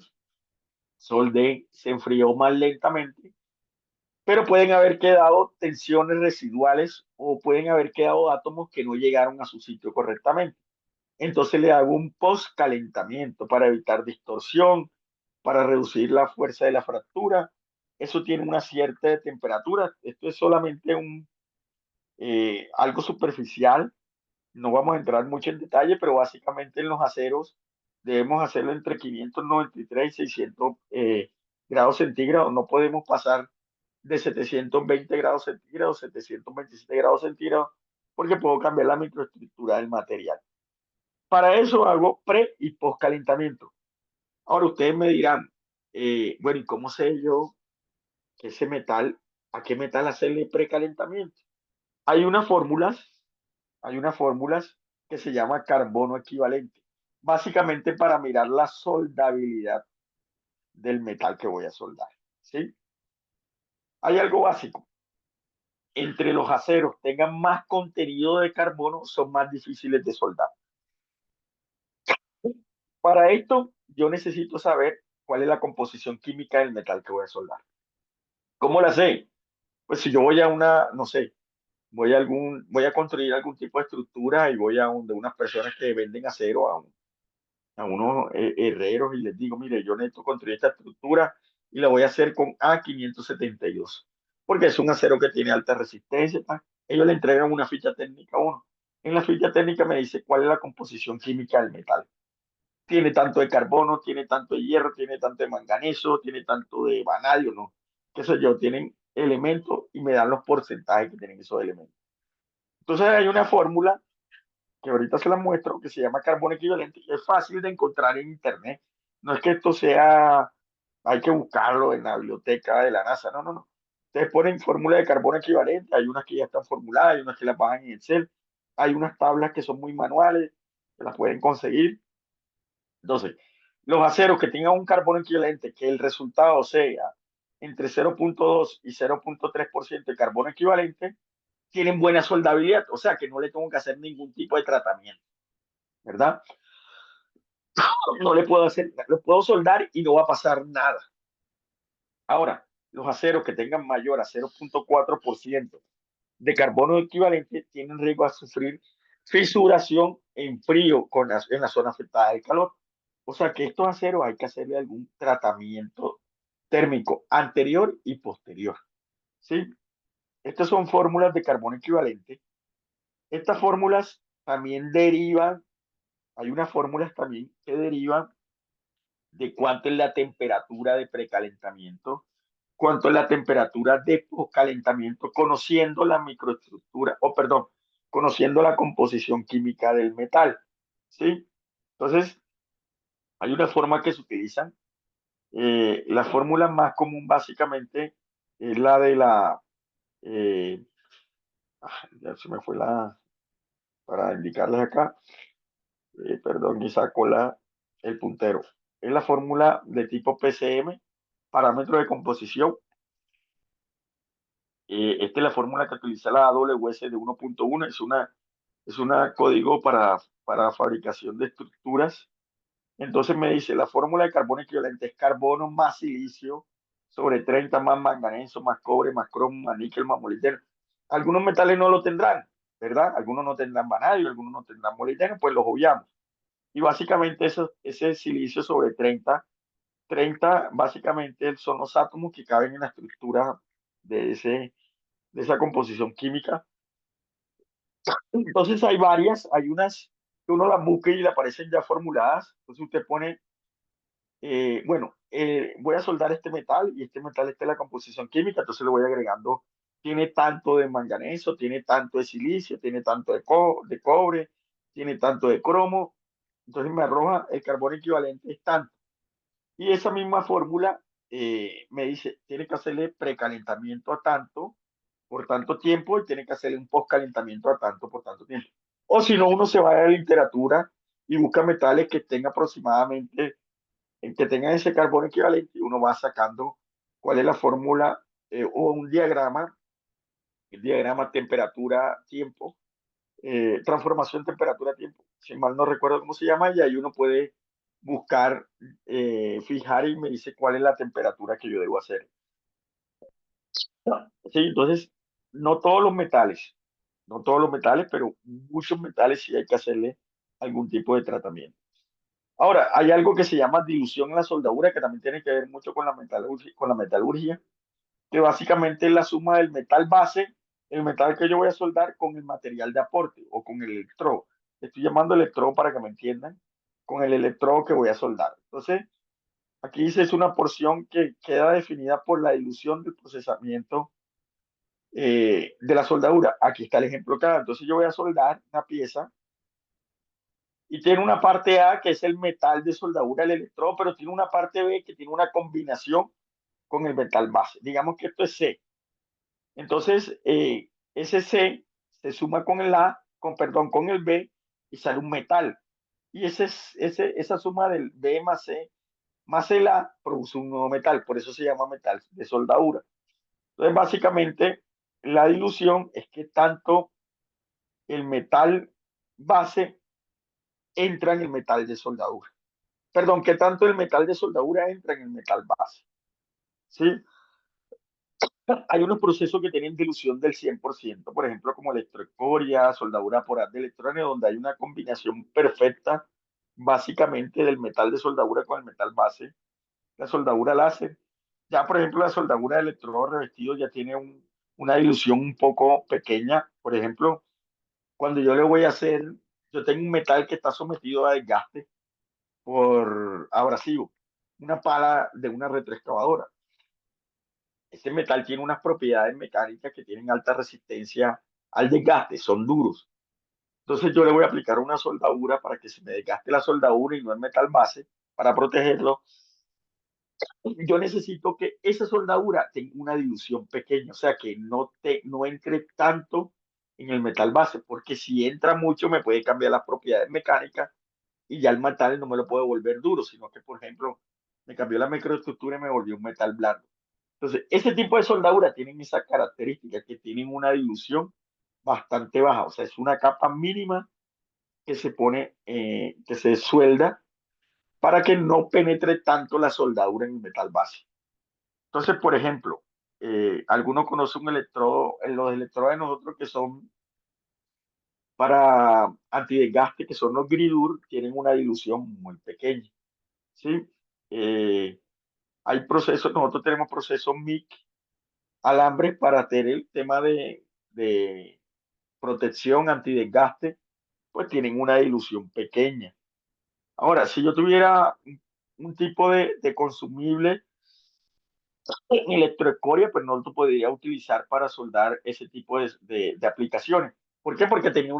soldé, se enfrió más lentamente, pero pueden haber quedado tensiones residuales o pueden haber quedado átomos que no llegaron a su sitio correctamente. Entonces le hago un post-calentamiento para evitar distorsión, para reducir la fuerza de la fractura. Eso tiene una cierta temperatura. Esto es solamente algo superficial. No vamos a entrar mucho en detalle, pero básicamente en los aceros debemos hacerlo entre 593 y 600 grados centígrados. No podemos pasar de 720 grados centígrados, 727 grados centígrados, porque puedo cambiar la microestructura del material. Para eso hago pre y post calentamiento. Ahora ustedes me dirán, bueno, ¿y cómo sé yo que ese metal, a qué metal hacerle precalentamiento? Hay unas fórmulas, hay unas fórmulas que se llama carbono equivalente, básicamente para mirar la soldabilidad del metal que voy a soldar, ¿sí? Hay algo básico. Entre los aceros tengan más contenido de carbono, son más difíciles de soldar. Para esto, yo necesito saber cuál es la composición química del metal que voy a soldar. ¿Cómo la sé? Pues si yo voy a una, no sé, voy a construir algún tipo de estructura y voy a de unas personas que venden acero a unos herreros y les digo, mire, yo necesito construir esta estructura y la voy a hacer con A572, porque es un acero que tiene alta resistencia. Ellos le entregan una ficha técnica a uno. En la ficha técnica me dice cuál es la composición química del metal. Tiene tanto de carbono, tiene tanto de hierro, tiene tanto de manganeso, tiene tanto de vanadio, ¿no? Qué sé yo, tienen elementos y me dan los porcentajes que tienen esos elementos. Entonces hay una fórmula que ahorita se la muestro que se llama carbono equivalente y es fácil de encontrar en internet. No es que esto sea, hay que buscarlo en la biblioteca de la NASA, no, no, no. Ustedes ponen fórmula de carbono equivalente, hay unas que ya están formuladas, hay unas que las bajan en Excel, hay unas tablas que son muy manuales, que las pueden conseguir. Entonces, los aceros que tengan un carbono equivalente, que el resultado sea entre 0,2 y 0,3% de carbono equivalente, tienen buena soldabilidad, o sea que no le tengo que hacer ningún tipo de tratamiento, ¿verdad? No le puedo hacer, lo puedo soldar y no va a pasar nada. Ahora, los aceros que tengan mayor a 0,4% de carbono equivalente tienen riesgo a sufrir fisuración en frío en la zona afectada del calor. O sea que estos aceros hay que hacerle algún tratamiento térmico anterior y posterior. ¿Sí? Estas son fórmulas de carbono equivalente. Estas fórmulas también derivan, hay unas fórmulas también que derivan de cuánto es la temperatura de precalentamiento, cuánto es la temperatura de poscalentamiento, conociendo la microestructura, o perdón, conociendo la composición química del metal. ¿Sí? Entonces, hay una forma que se utilizan. La fórmula más común básicamente es la de Eh, ya se me fue para indicarles acá, perdón, y saco el puntero. Es la fórmula de tipo PCM, parámetro de composición. Esta es la fórmula que utiliza la AWS de 1.1. Es una código para fabricación de estructuras. Entonces me dice, la fórmula de carbono equivalente es carbono más silicio sobre 30 más manganeso, más cobre, más cromo, más níquel, más molibdeno. Algunos metales no lo tendrán, ¿verdad? Algunos no tendrán vanadio, algunos no tendrán molibdeno, pues los obviamos. Y básicamente ese silicio sobre 30 básicamente son los átomos que caben en la estructura de esa composición química. Entonces hay unas que uno las busca y le aparecen ya formuladas. Entonces usted pone, bueno, voy a soldar este metal y este metal está en la composición química, entonces le voy agregando, tiene tanto de manganeso, tiene tanto de silicio, tiene tanto de cobre, tiene tanto de cromo, entonces me arroja el carbono equivalente es tanto. Y esa misma fórmula me dice, tiene que hacerle precalentamiento a tanto por tanto tiempo y tiene que hacerle un postcalentamiento a tanto por tanto tiempo. O si no, uno se va a la literatura y busca metales que tengan aproximadamente, que tengan ese carbono equivalente y uno va sacando cuál es la fórmula o un diagrama, el diagrama temperatura-tiempo, transformación temperatura-tiempo, si mal no recuerdo cómo se llama, y ahí uno puede buscar, fijar y me dice cuál es la temperatura que yo debo hacer. Sí, entonces, no todos los metales, no todos los metales, pero muchos metales sí hay que hacerle algún tipo de tratamiento. Ahora, hay algo que se llama dilución en la soldadura, que también tiene que ver mucho con la metalurgia, que básicamente es la suma del metal base, el metal que yo voy a soldar con el material de aporte o con el electrodo. Estoy llamando electrodo para que me entiendan, con el electrodo que voy a soldar. Entonces, aquí dice es una porción que queda definida por la dilución del procesamiento de la soldadura. Aquí está el ejemplo acá. Entonces yo voy a soldar una pieza y tiene una parte A que es el metal de soldadura, el electrodo, pero tiene una parte B que tiene una combinación con el metal base. Digamos que esto es C. Entonces, ese C se suma con el A, perdón, con el B y sale un metal. Y esa suma del B más C más el A produce un nuevo metal. Por eso se llama metal de soldadura. Entonces, básicamente, la dilución es que tanto el metal base entra en el metal de soldadura. Perdón, que tanto el metal de soldadura entra en el metal base. ¿Sí? Hay unos procesos que tienen dilución del 100%, por ejemplo, como electroescoria, soldadura por haz de electrones, donde hay una combinación perfecta, básicamente, del metal de soldadura con el metal base. La soldadura láser. Ya, por ejemplo, la soldadura de electrodo revestido ya tiene una dilución un poco pequeña. Por ejemplo, cuando yo le voy a hacer, yo tengo un metal que está sometido a desgaste por abrasivo, una pala de una retroexcavadora. Este metal tiene unas propiedades mecánicas que tienen alta resistencia al desgaste, son duros. Entonces yo le voy a aplicar una soldadura para que se me desgaste la soldadura y no el metal base para protegerlo. Yo necesito que esa soldadura tenga una dilución pequeña, o sea, que no entre tanto en el metal base, porque si entra mucho me puede cambiar las propiedades mecánicas y ya el metal no me lo puede volver duro, sino que, por ejemplo, me cambió la microestructura y me volvió un metal blando. Entonces, ese tipo de soldadura tienen esa característica, que tienen una dilución bastante baja, o sea, es una capa mínima que se pone, que se suelda para que no penetre tanto la soldadura en el metal base. Entonces, por ejemplo, algunos conocen un electrodo, los electrodos de nosotros que son para antidesgaste, que son los Gridur, tienen una dilución muy pequeña, ¿sí? Eh, hay procesos, nosotros tenemos procesos MIC, alambres para hacer el tema de protección antidesgaste, pues tienen una dilución pequeña. Ahora, si yo tuviera un tipo de consumible en electroescoria, pues no lo podría utilizar para soldar ese tipo de aplicaciones. ¿Por qué? Porque tendría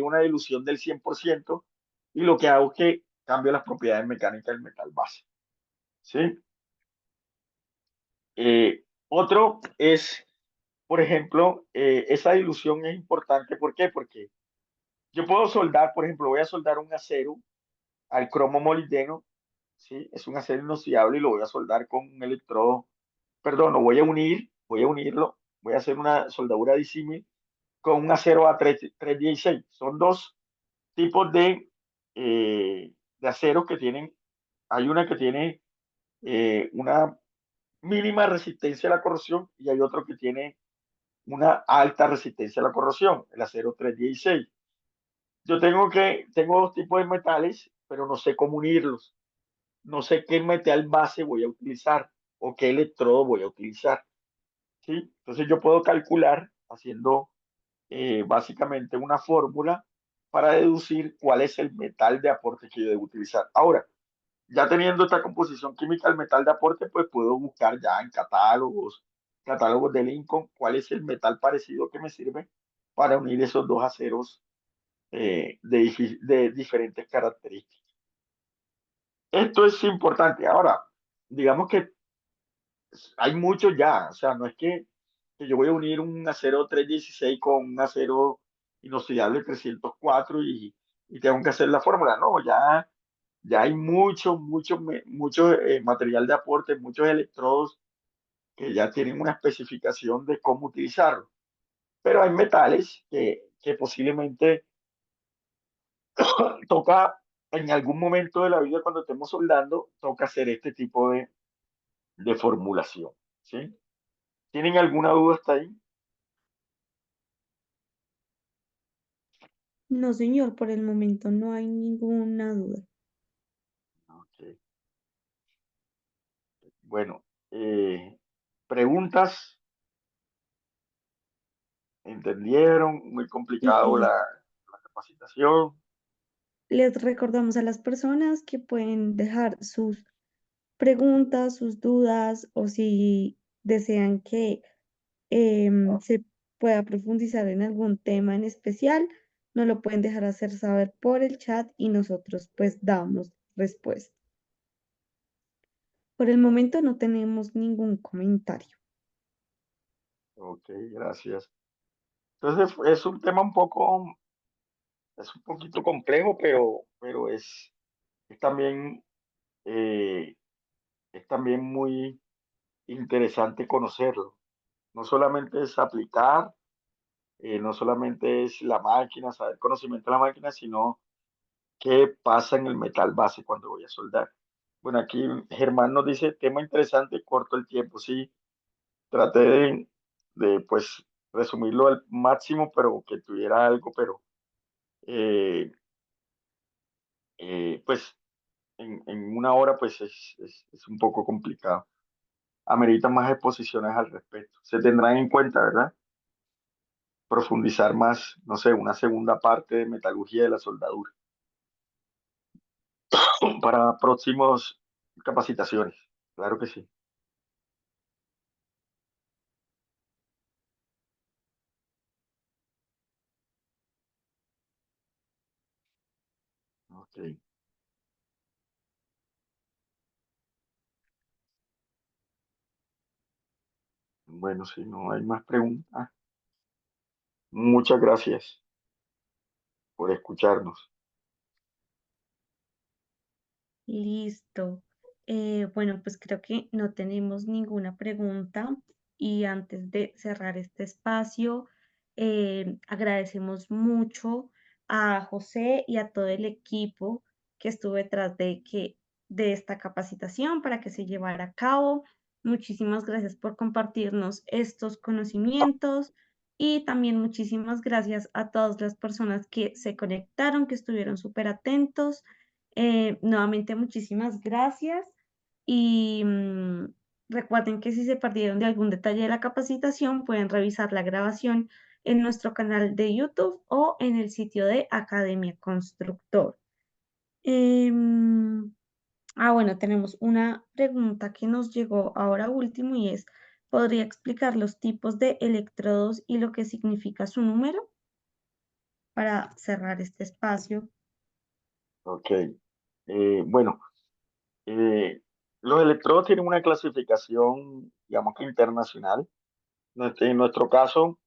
una dilución del 100% y lo que hago es que cambio las propiedades mecánicas del metal base. ¿Sí? Otro es por ejemplo, esa dilución es importante. ¿Por qué? Porque yo puedo soldar, por ejemplo, voy a soldar un acero al cromo molibdeno, ¿sí? Es un acero inoxidable y lo voy a soldar con un electrodo, perdón, lo voy a unirlo, voy a hacer una soldadura disímil con un acero A316. Son dos tipos de acero que tienen, hay una que tiene una mínima resistencia a la corrosión y hay otro que tiene una alta resistencia a la corrosión, el acero 316. Tengo dos tipos de metales, pero no sé cómo unirlos. No sé qué metal base voy a utilizar o qué electrodo voy a utilizar, ¿sí? Entonces yo puedo calcular haciendo básicamente una fórmula para deducir cuál es el metal de aporte que yo debo utilizar. Ahora, ya teniendo esta composición química del metal de aporte, pues puedo buscar ya en catálogos de Lincoln, cuál es el metal parecido que me sirve para unir esos dos aceros de diferentes características. Esto es importante. Ahora, digamos que hay muchos ya, o sea, no es que yo voy a unir un acero 316 con un acero inoxidable 304 y tengo que hacer la fórmula, no, ya hay mucho material de aporte, muchos electrodos que ya tienen una especificación de cómo utilizarlo. Pero hay metales que posiblemente toca en algún momento de la vida cuando estemos soldando, toca hacer este tipo de formulación, ¿sí? ¿Tienen alguna duda hasta ahí? No, señor, por el momento no hay ninguna duda. Ok. Bueno, preguntas, ¿entendieron? Muy complicado Y la capacitación. les recordamos a las personas que pueden dejar sus preguntas, sus dudas o si desean que se pueda profundizar en algún tema en especial, nos lo pueden dejar hacer saber por el chat y nosotros pues damos respuesta. Por el momento no tenemos ningún comentario. Ok, gracias. Entonces es un tema es un poquito complejo, pero es también, eh, es también muy interesante conocerlo. No solamente es aplicar, no solamente es la máquina, saber conocimiento de la máquina, sino qué pasa en el metal base cuando voy a soldar. Bueno, aquí Germán nos dice, tema interesante, corto el tiempo. Sí, traté pues, resumirlo al máximo, pero que tuviera algo, pero eh, pues en una hora pues es un poco complicado. Amerita más exposiciones al respecto. Se tendrán en cuenta, ¿verdad? Profundizar más, no sé, una segunda parte de metalurgia de la soldadura para próximos capacitaciones. Claro que sí. Ok. Bueno, si no hay más preguntas, muchas gracias por escucharnos. Listo. Bueno, pues creo que no tenemos ninguna pregunta y antes de cerrar este espacio, agradecemos mucho a José y a todo el equipo que estuvo detrás de esta capacitación para que se llevara a cabo. Muchísimas gracias por compartirnos estos conocimientos y también muchísimas gracias a todas las personas que se conectaron, que estuvieron súper atentos. Nuevamente, muchísimas gracias y recuerden que si se perdieron de algún detalle de la capacitación, pueden revisar la grabación en nuestro canal de YouTube o en el sitio de Academia Constructor. Em, bueno, tenemos una pregunta que nos llegó ahora último y es, ¿podría explicar los tipos de electrodos y lo que significa su número para cerrar este espacio? Ok. Bueno, eh, los electrodos tienen una clasificación, digamos que internacional. En nuestro caso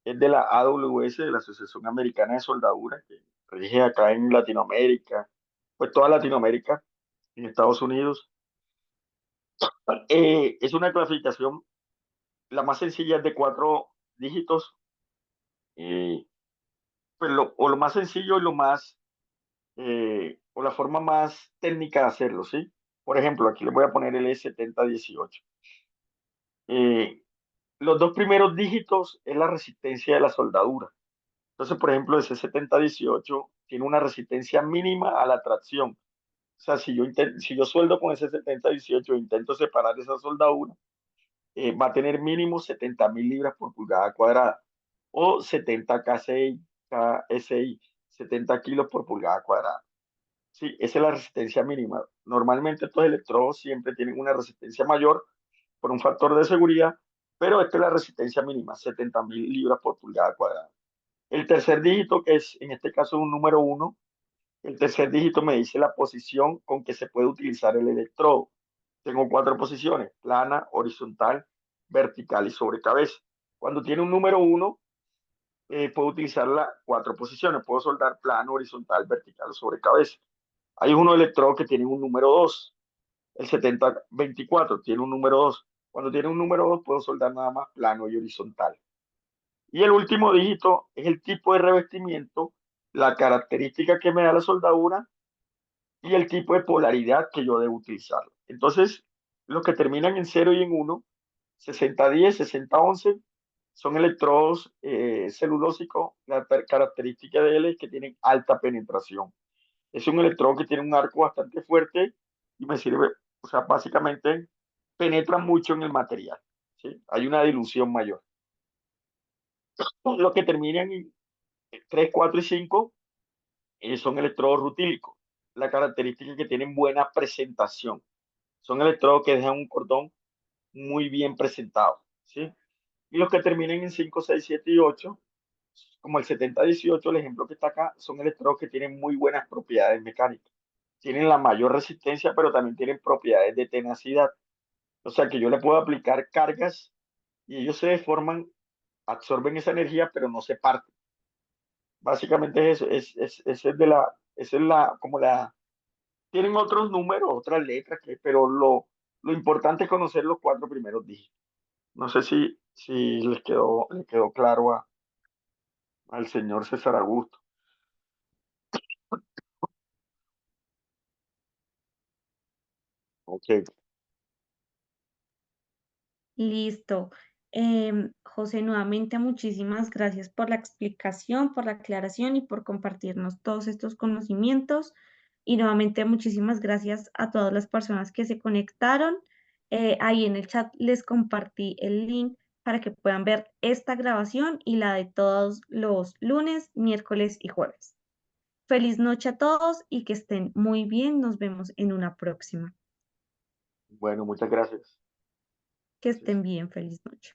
es de la AWS, de la Asociación Americana de Soldadura, que rige acá en Latinoamérica, pues toda Latinoamérica, en Estados Unidos. Es una clasificación, la más sencilla es de 4 dígitos, eh, pues o lo más sencillo y lo más, o la forma más técnica de hacerlo, ¿sí? Por ejemplo, aquí les voy a poner el E7018. Eh, los 2 primeros dígitos es la resistencia de la soldadura. Entonces, por ejemplo, ese 7018 tiene una resistencia mínima a la tracción. O sea, si yo sueldo con ese 7018 e intento separar esa soldadura, va a tener mínimo 70.000 libras por pulgada cuadrada o 70 KSI, 70 kilos por pulgada cuadrada. Sí, esa es la resistencia mínima. Normalmente estos electrodos siempre tienen una resistencia mayor por un factor de seguridad, pero esta es la resistencia mínima, 70.000 libras por pulgada cuadrada. El tercer dígito, que es en este caso un número uno, el tercer dígito me dice la posición con que se puede utilizar el electrodo. Tengo 4 posiciones: plana, horizontal, vertical y sobre cabeza. Cuando tiene un número uno, puedo utilizar las 4 posiciones. Puedo soldar plano, horizontal, vertical o sobre cabeza. Hay uno electrodo que tiene un número 2. El 7024 tiene un número 2. Cuando tiene un número 2, puedo soldar nada más plano y horizontal. Y el último dígito es el tipo de revestimiento, la característica que me da la soldadura y el tipo de polaridad que yo debo utilizar. Entonces, los que terminan en 0 y en 1, 6010, 6011, son electrodos celulósicos. La característica de él es que tienen alta penetración. Es un electrodo que tiene un arco bastante fuerte y me sirve, o sea, básicamente penetra mucho en el material, ¿sí? Hay una dilución mayor. Los que terminan en 3, 4 y 5 son electrodos rutílicos. La característica es que tienen buena presentación. Son electrodos que dejan un cordón muy bien presentado, ¿sí? Y los que terminen en 5, 6, 7 y 8, como el 7018, el ejemplo que está acá, son electrodos que tienen muy buenas propiedades mecánicas. Tienen la mayor resistencia, pero también tienen propiedades de tenacidad. O sea que yo le puedo aplicar cargas y ellos se deforman, absorben esa energía, pero no se parten. Básicamente es eso, esa es la, como la, tienen otros números, otras letras, pero lo importante es conocer los 4 primeros dígitos. No sé si le quedó claro al señor César Augusto. Ok, Listo. José, nuevamente muchísimas gracias por la explicación, por la aclaración y por compartirnos todos estos conocimientos. Y nuevamente muchísimas gracias a todas las personas que se conectaron. Ahí en el chat les compartí el link para que puedan ver esta grabación y la de todos los lunes, miércoles y jueves. Feliz noche a todos y que estén muy bien. Nos vemos en una próxima. bueno, muchas gracias. Que Gracias. estén bien. Feliz noche.